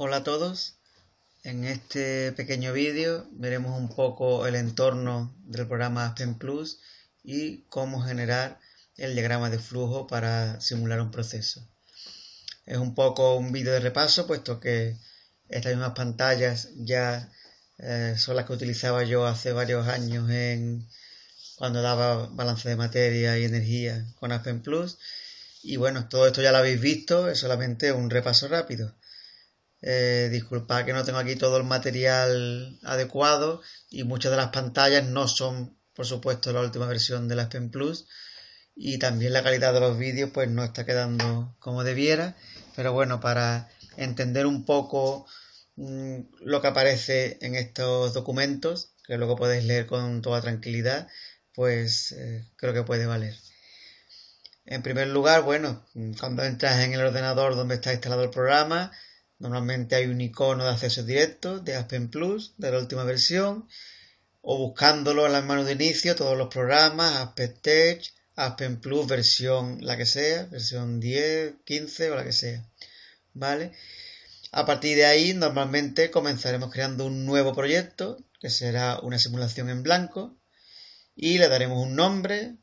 Hola a todos, en este pequeño vídeo veremos un poco el entorno del programa Aspen Plus y cómo generar el diagrama de flujo para simular un proceso. Es un poco un vídeo de repaso, puesto que estas mismas pantallas ya son las que utilizaba yo hace varios años cuando daba balance de materia y energía con Aspen Plus. Y bueno, todo esto ya lo habéis visto, es solamente un repaso rápido. Disculpad que no tengo aquí todo el material adecuado y muchas de las pantallas no son, por supuesto, la última versión de la Aspen Plus, y también la calidad de los vídeos pues no está quedando como debiera, pero bueno, para entender un poco lo que aparece en estos documentos, que luego podéis leer con toda tranquilidad, pues creo que puede valer. En primer lugar, bueno, cuando entras en el ordenador donde está instalado el programa, normalmente hay un icono de acceso directo de Aspen Plus, de la última versión, o buscándolo en las menús de inicio, todos los programas, Aspen Tech, Aspen Plus, versión la que sea, versión 10, 15 o la que sea, ¿vale? A partir de ahí, normalmente comenzaremos creando un nuevo proyecto, que será una simulación en blanco, y le daremos un nombre,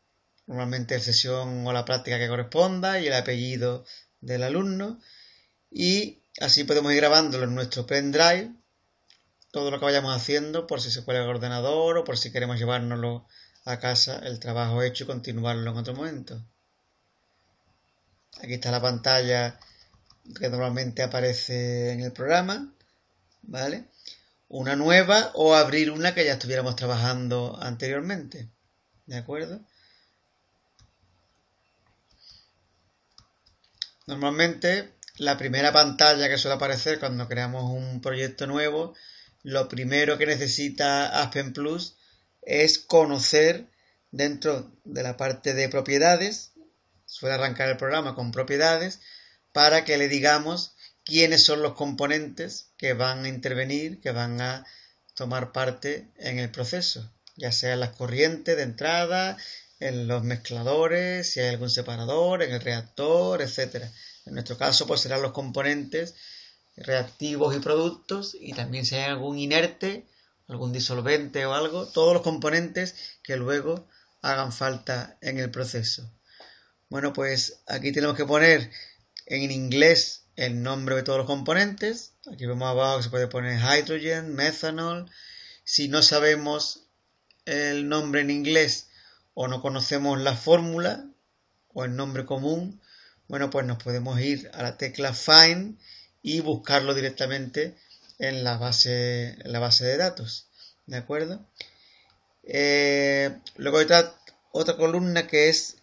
normalmente la sesión o la práctica que corresponda, y el apellido del alumno, y así podemos ir grabándolo en nuestro pendrive, todo lo que vayamos haciendo, por si se cuelga el ordenador o por si queremos llevárnoslo a casa, el trabajo hecho, y continuarlo en otro momento. Aquí está la pantalla que normalmente aparece en el programa, ¿vale? Una nueva o abrir una que ya estuviéramos trabajando anteriormente, ¿de acuerdo? Normalmente la primera pantalla que suele aparecer cuando creamos un proyecto nuevo, lo primero que necesita Aspen Plus es conocer dentro de la parte de propiedades, suele arrancar el programa con propiedades, para que le digamos quiénes son los componentes que van a intervenir, que van a tomar parte en el proceso, ya sea en las corrientes de entrada, en los mezcladores, si hay algún separador, en el reactor, etcétera. En nuestro caso, pues serán los componentes reactivos y productos, y también si hay algún inerte, algún disolvente o algo, todos los componentes que luego hagan falta en el proceso. Bueno, pues aquí tenemos que poner en inglés el nombre de todos los componentes. Aquí vemos abajo que se puede poner hydrogen, methanol. Si no sabemos el nombre en inglés o no conocemos la fórmula o el nombre común, bueno, pues nos podemos ir a la tecla Find y buscarlo directamente en la base de datos, ¿de acuerdo? Luego hay otra columna que es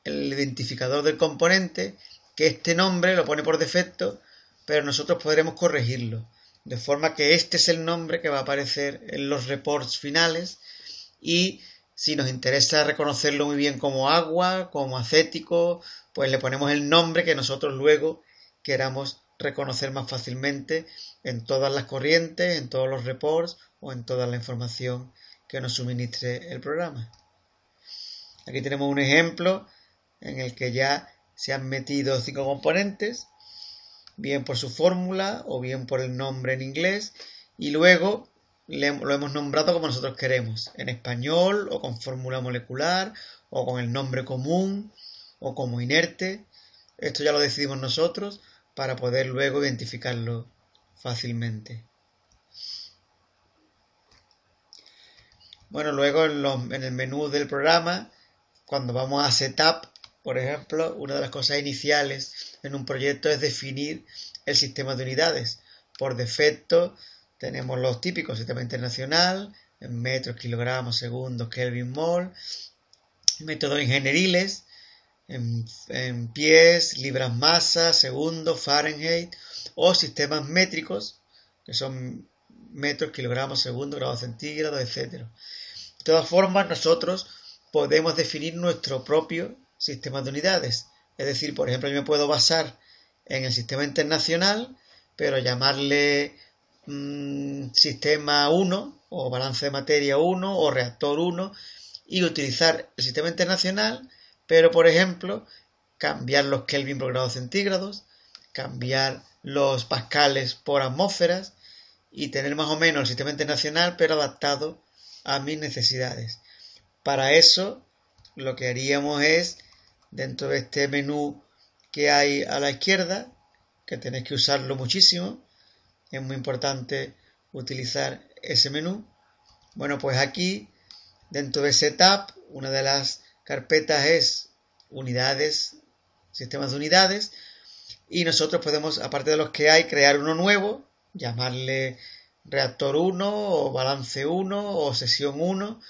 el identificador del componente, que este nombre lo pone por defecto, pero nosotros podremos corregirlo, de forma que este es el nombre que va a aparecer en los reports finales, y si nos interesa reconocerlo muy bien como agua, como acético, pues le ponemos el nombre que nosotros luego queramos reconocer más fácilmente en todas las corrientes, en todos los reports o en toda la información que nos suministre el programa. Aquí tenemos un ejemplo en el que ya se han metido 5 componentes, bien por su fórmula o bien por el nombre en inglés, y luego lo hemos nombrado como nosotros queremos, en español o con fórmula molecular o con el nombre común o como inerte. Esto ya lo decidimos nosotros para poder luego identificarlo fácilmente. Bueno, luego en el menú del programa, cuando vamos a Setup, por ejemplo, una de las cosas iniciales en un proyecto es definir el sistema de unidades. Por defecto tenemos los típicos: sistema internacional, en metros, kilogramos, segundos, Kelvin, mol, métodos ingenieriles, en pies, libras masa, segundos, Fahrenheit, o sistemas métricos, que son metros, kilogramos, segundos, grados centígrados, etc. De todas formas, nosotros podemos definir nuestro propio sistema de unidades. Es decir, por ejemplo, yo me puedo basar en el sistema internacional, pero llamarle sistema 1 o balance de materia 1 o reactor 1, y utilizar el sistema internacional, pero por ejemplo cambiar los Kelvin por grados centígrados, cambiar los pascales por atmósferas y tener más o menos el sistema internacional pero adaptado a mis necesidades. Para eso lo que haríamos es, dentro de este menú que hay a la izquierda, que tenéis que usarlo muchísimo, es muy importante utilizar ese menú. Bueno, pues aquí, dentro de Setup, una de las carpetas es unidades, sistemas de unidades, y nosotros podemos, aparte de los que hay, crear uno nuevo, llamarle reactor 1 o balance 1 o sesión 1,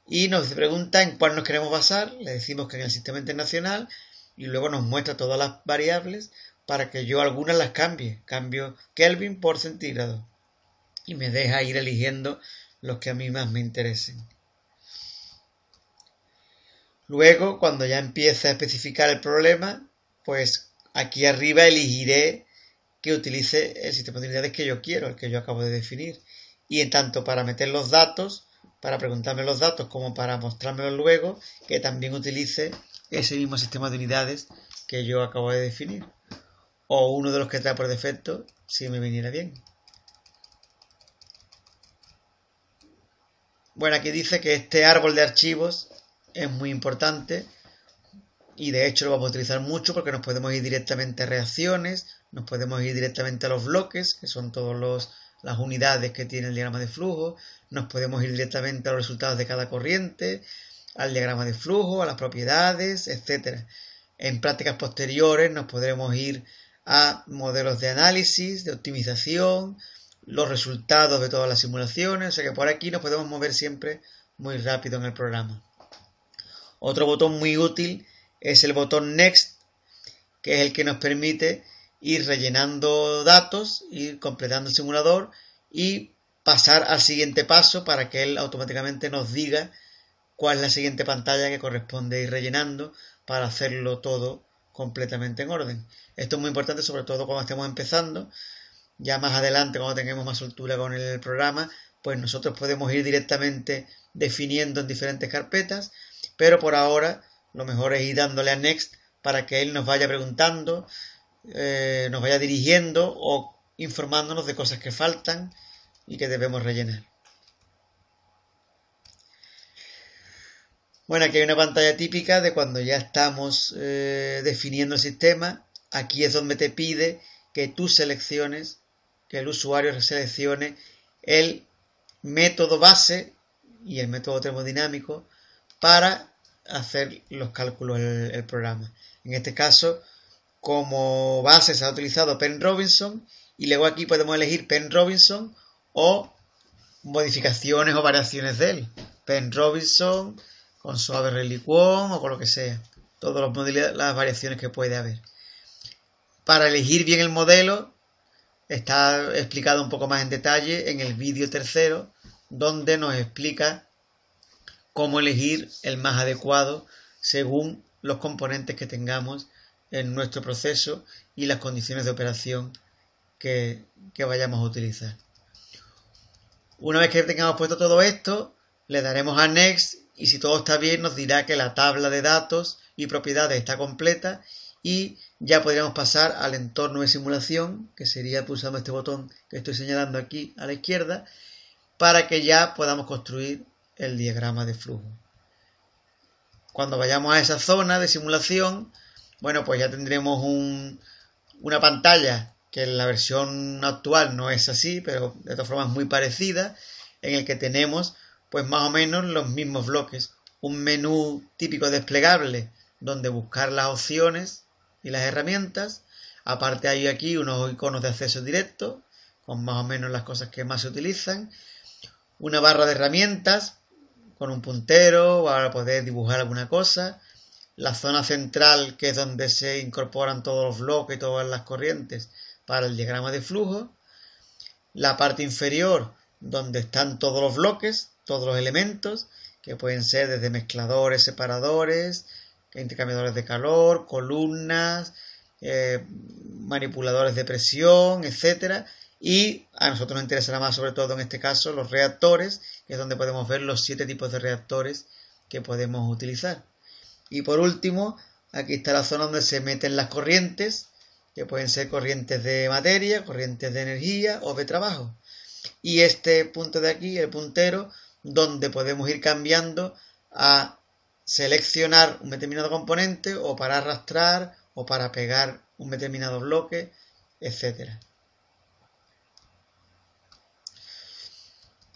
y nos pregunta en cuál nos queremos basar, le decimos que en el sistema internacional, y luego nos muestra todas las variables para que yo algunas las cambio Kelvin por centígrado, y me deja ir eligiendo los que a mí más me interesen. Luego, cuando ya empiece a especificar el problema, pues aquí arriba elegiré que utilice el sistema de unidades que yo quiero, el que yo acabo de definir. Y en tanto para meter los datos, para preguntarme los datos, como para mostrármelos luego, que también utilice ese mismo sistema de unidades que yo acabo de definir. O uno de los que trae por defecto, si me viniera bien. Bueno, aquí dice que este árbol de archivos es muy importante y de hecho lo vamos a utilizar mucho porque nos podemos ir directamente a reacciones, nos podemos ir directamente a los bloques, que son todas las unidades que tiene el diagrama de flujo, nos podemos ir directamente a los resultados de cada corriente, al diagrama de flujo, a las propiedades, etc. En prácticas posteriores nos podremos ir a modelos de análisis, de optimización, los resultados de todas las simulaciones, o sea que por aquí nos podemos mover siempre muy rápido en el programa. Otro botón muy útil es el botón Next, que es el que nos permite ir rellenando datos, ir completando el simulador y pasar al siguiente paso para que él automáticamente nos diga cuál es la siguiente pantalla que corresponde ir rellenando para hacerlo todo completamente en orden. Esto es muy importante, sobre todo cuando estemos empezando. Ya más adelante, cuando tengamos más soltura con el programa, pues nosotros podemos ir directamente definiendo en diferentes carpetas, pero por ahora lo mejor es ir dándole a Next para que él nos vaya preguntando, nos vaya dirigiendo o informándonos de cosas que faltan y que debemos rellenar. Bueno, aquí hay una pantalla típica de cuando ya estamos definiendo el sistema. Aquí es donde te pide que tú selecciones, que el usuario seleccione el método base y el método termodinámico para hacer los cálculos el programa. En este caso, como base se ha utilizado Penn Robinson y luego aquí podemos elegir Penn Robinson o modificaciones o variaciones de él. Penn Robinson con suave reliquón o con lo que sea. Todas las variaciones que puede haber. Para elegir bien el modelo está explicado un poco más en detalle en el vídeo tercero, donde nos explica cómo elegir el más adecuado según los componentes que tengamos en nuestro proceso y las condiciones de operación que vayamos a utilizar. Una vez que tengamos puesto todo esto, le daremos a Next y si todo está bien nos dirá que la tabla de datos y propiedades está completa y ya podríamos pasar al entorno de simulación, que sería pulsando este botón que estoy señalando aquí a la izquierda, para que ya podamos construir el diagrama de flujo. Cuando vayamos a esa zona de simulación, bueno, pues ya tendremos una pantalla que en la versión actual no es así, pero de todas formas muy parecida, en el que tenemos pues más o menos los mismos bloques. Un menú típico desplegable donde buscar las opciones y las herramientas. Aparte hay aquí unos iconos de acceso directo con más o menos las cosas que más se utilizan. Una barra de herramientas con un puntero para poder dibujar alguna cosa. La zona central, que es donde se incorporan todos los bloques y todas las corrientes para el diagrama de flujo. La parte inferior, donde están todos los bloques, todos los elementos, que pueden ser desde mezcladores, separadores, intercambiadores de calor, columnas, manipuladores de presión, etcétera. Y a nosotros nos interesará más, sobre todo en este caso, los reactores, que es donde podemos ver los 7 tipos de reactores que podemos utilizar. Y por último, aquí está la zona donde se meten las corrientes, que pueden ser corrientes de materia, corrientes de energía o de trabajo. Y este punto de aquí, el puntero, donde podemos ir cambiando a seleccionar un determinado componente o para arrastrar o para pegar un determinado bloque, etc.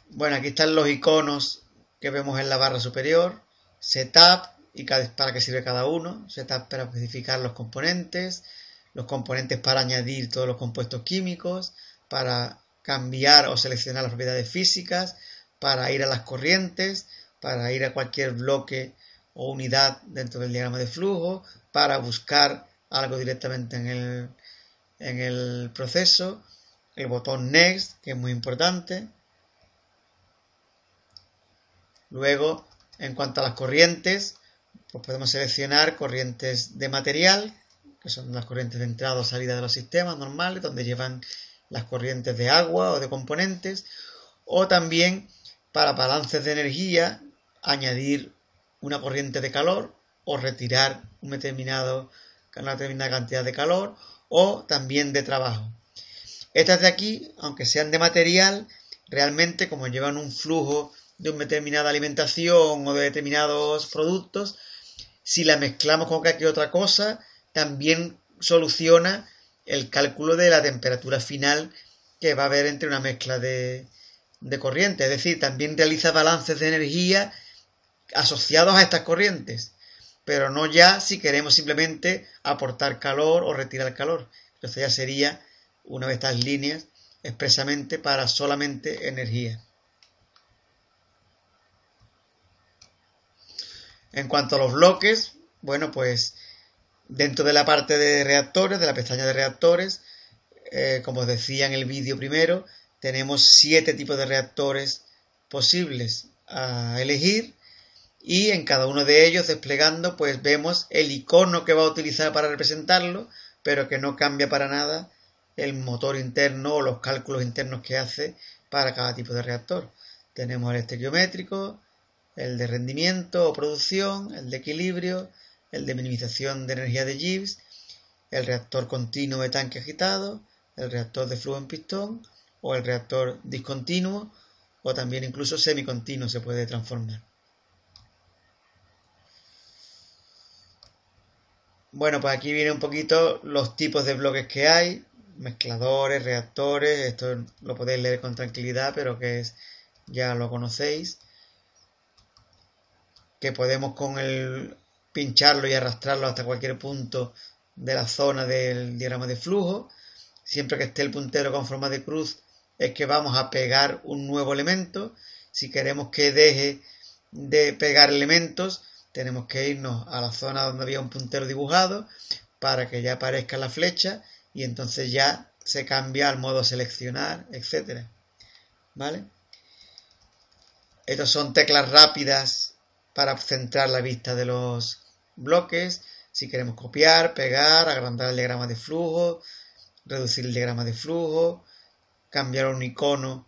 Bueno, aquí están los iconos que vemos en la barra superior, Setup y para qué sirve cada uno, Setup para especificar los componentes para añadir todos los compuestos químicos, para cambiar o seleccionar las propiedades físicas, para ir a las corrientes, para ir a cualquier bloque o unidad dentro del diagrama de flujo, para buscar algo directamente en el proceso, el botón Next, que es muy importante. Luego, en cuanto a las corrientes, pues podemos seleccionar corrientes de material, que son las corrientes de entrada o salida de los sistemas normales, donde llevan las corrientes de agua o de componentes, o también para balances de energía, añadir una corriente de calor o retirar una determinada cantidad de calor, o también de trabajo. Estas de aquí, aunque sean de material, realmente como llevan un flujo de una determinada alimentación o de determinados productos, si la mezclamos con cualquier otra cosa, también soluciona el cálculo de la temperatura final que va a haber entre una mezcla de corrientes. Es decir, también realiza balances de energía asociados a estas corrientes, pero no ya si queremos simplemente aportar calor o retirar calor. Entonces ya sería una de estas líneas expresamente para solamente energía. En cuanto a los bloques, bueno, pues dentro de la parte de reactores, de la pestaña de reactores, como os decía en el vídeo primero, tenemos 7 tipos de reactores posibles a elegir, y en cada uno de ellos desplegando pues vemos el icono que va a utilizar para representarlo, pero que no cambia para nada el motor interno o los cálculos internos que hace para cada tipo de reactor. Tenemos el estequiométrico, el de rendimiento o producción, el de equilibrio, el de minimización de energía de Gibbs, el reactor continuo de tanque agitado, el reactor de flujo en pistón o el reactor discontinuo, o también incluso semicontinuo se puede transformar. Bueno, pues aquí viene un poquito los tipos de bloques que hay, mezcladores, reactores, esto lo podéis leer con tranquilidad, pero que ya lo conocéis, que podemos con el pincharlo y arrastrarlo hasta cualquier punto de la zona del diagrama de flujo. Siempre que esté el puntero con forma de cruz es que vamos a pegar un nuevo elemento. Si queremos que deje de pegar elementos, tenemos que irnos a la zona donde había un puntero dibujado para que ya aparezca la flecha y entonces ya se cambia al modo seleccionar, etcétera. ¿Vale? Estas son teclas rápidas para centrar la vista de los bloques. Si queremos copiar, pegar, agrandar el diagrama de flujo, reducir el diagrama de flujo, cambiar un icono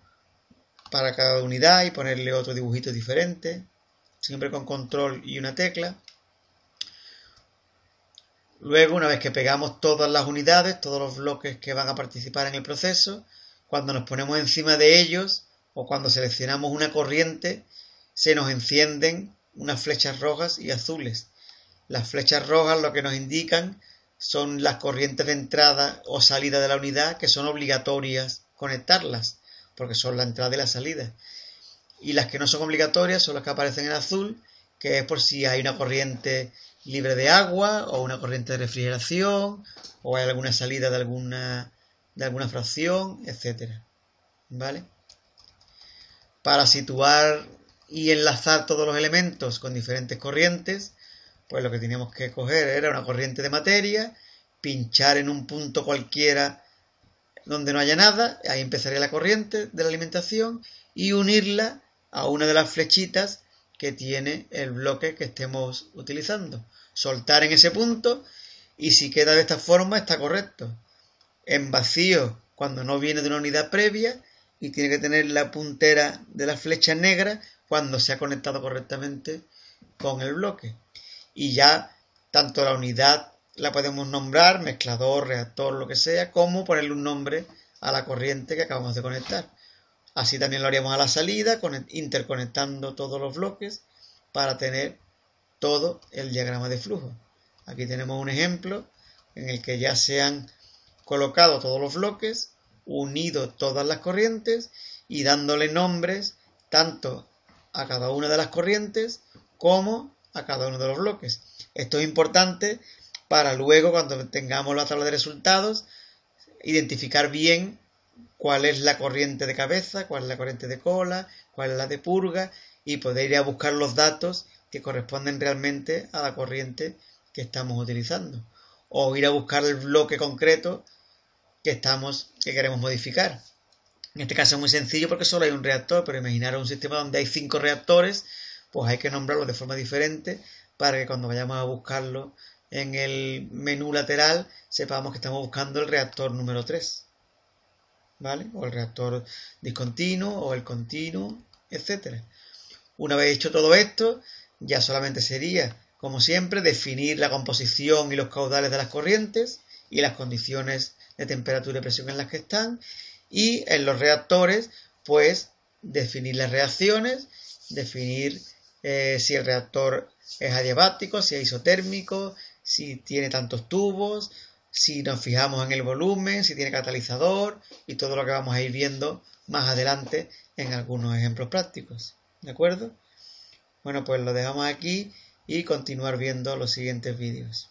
para cada unidad y ponerle otro dibujito diferente, siempre con control y una tecla. Luego, una vez que pegamos todas las unidades, todos los bloques que van a participar en el proceso, cuando nos ponemos encima de ellos o cuando seleccionamos una corriente, se nos encienden unas flechas rojas y azules. Las flechas rojas lo que nos indican son las corrientes de entrada o salida de la unidad, que son obligatorias conectarlas, porque son la entrada y la salida. Y las que no son obligatorias son las que aparecen en azul, que es por si hay una corriente libre de agua o una corriente de refrigeración o hay alguna salida de alguna fracción, etcétera. ¿Vale? Para situar y enlazar todos los elementos con diferentes corrientes, pues lo que teníamos que coger era una corriente de materia, pinchar en un punto cualquiera donde no haya nada, ahí empezaría la corriente de la alimentación, y unirla a una de las flechitas que tiene el bloque que estemos utilizando. Soltar en ese punto, y si queda de esta forma está correcto. En vacío, cuando no viene de una unidad previa, y tiene que tener la puntera de la flecha negra cuando se ha conectado correctamente con el bloque. Y ya tanto la unidad la podemos nombrar, mezclador, reactor, lo que sea, como ponerle un nombre a la corriente que acabamos de conectar. Así también lo haríamos a la salida, interconectando todos los bloques para tener todo el diagrama de flujo. Aquí tenemos un ejemplo en el que ya se han colocado todos los bloques, unido todas las corrientes y dándole nombres tanto a cada una de las corrientes como a cada uno de los bloques. Esto es importante para luego, cuando tengamos la tabla de resultados, identificar bien cuál es la corriente de cabeza, cuál es la corriente de cola, cuál es la de purga, y poder ir a buscar los datos que corresponden realmente a la corriente que estamos utilizando. O ir a buscar el bloque concreto que queremos modificar. En este caso es muy sencillo porque solo hay un reactor, pero imaginaros un sistema donde hay 5 reactores, pues hay que nombrarlos de forma diferente para que cuando vayamos a buscarlo en el menú lateral sepamos que estamos buscando el reactor número 3, ¿vale? O el reactor discontinuo o el continuo, etc. Una vez hecho todo esto, ya solamente sería, como siempre, definir la composición y los caudales de las corrientes y las condiciones de temperatura y presión en las que están, y en los reactores, pues, definir las reacciones, definir si el reactor es adiabático, si es isotérmico, si tiene tantos tubos, si nos fijamos en el volumen, si tiene catalizador y todo lo que vamos a ir viendo más adelante en algunos ejemplos prácticos. ¿De acuerdo? Bueno, pues lo dejamos aquí y continuar viendo los siguientes vídeos.